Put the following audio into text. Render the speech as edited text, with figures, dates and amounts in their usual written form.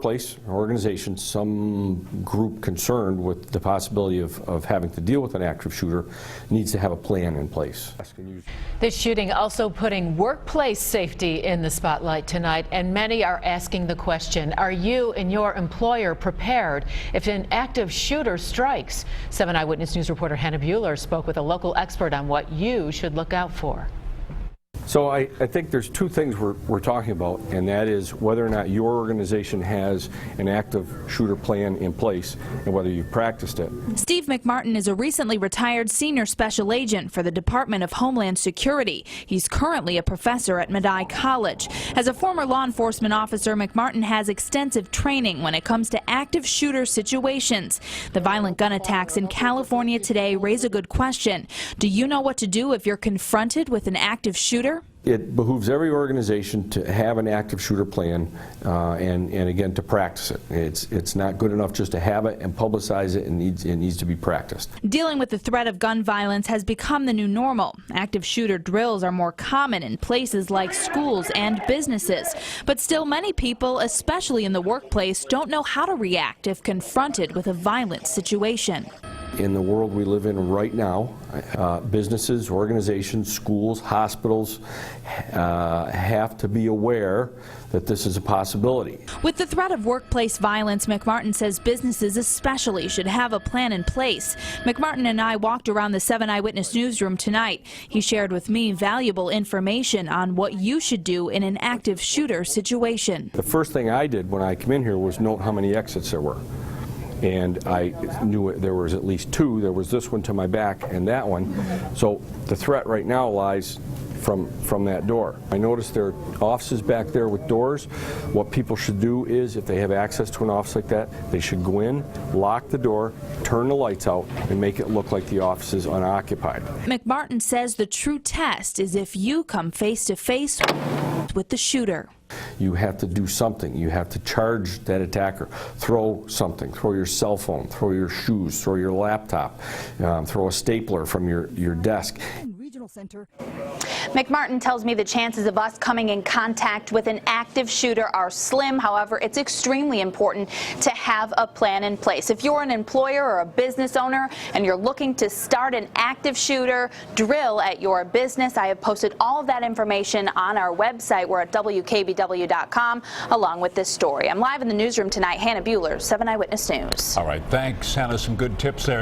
workplace, an organization, some group concerned with the possibility of having to deal with an active shooter needs to have a plan in place. This shooting also putting workplace safety in the spotlight tonight, and many are asking the question, are you and your employer prepared if an active shooter strikes? 7 Eyewitness News reporter Hannah Buehler spoke with a local expert on what you should look out for. So I think there's two things we're talking about, and that is whether or not your organization has an active shooter plan in place and whether you've practiced it. Steve McMartin is a recently retired senior special agent for the Department of Homeland Security. He's currently a professor at Medaille College. As a former law enforcement officer, McMartin has extensive training when it comes to active shooter situations. The violent gun attacks in California today raise a good question. Do you know what to do if you're confronted with an active shooter? It behooves every organization to have an active shooter plan and again, to practice it. It's not good enough just to have it and publicize it, and it needs to be practiced. Dealing with the threat of gun violence has become the new normal. Active shooter drills are more common in places like schools and businesses. But still, many people, especially in the workplace, don't know how to react if confronted with a violent situation. In the world we live in right now, businesses, organizations, schools, hospitals have to be aware that this is a possibility. With the threat of workplace violence, McMartin says businesses especially should have a plan in place. McMartin and I walked around the 7 Eyewitness newsroom tonight. He shared with me valuable information on what you should do in an active shooter situation. The first thing I did when I came in here was note how many exits there were. And I knew there was at least 2. There was this one to my back and that one. So the threat right now lies from that door. I noticed there are offices back there with doors. What people should do is, if they have access to an office like that, they should go in, lock the door, turn the lights out, and make it look like the office is unoccupied. McMartin says the true test is if you come face to face with the shooter. You have to do something. You have to charge that attacker. Throw something. Throw your cell phone. Throw your shoes. Throw your laptop. Throw a stapler from your desk. Center. McMartin tells me the chances of us coming in contact with an active shooter are slim. However, it's extremely important to have a plan in place. If you're an employer or a business owner and you're looking to start an active shooter drill at your business, I have posted all of that information on our website. We're at WKBW.com along with this story. I'm live in the newsroom tonight. Hannah Buehler, 7 Eyewitness News. All right, thanks, Hannah. Some good tips there.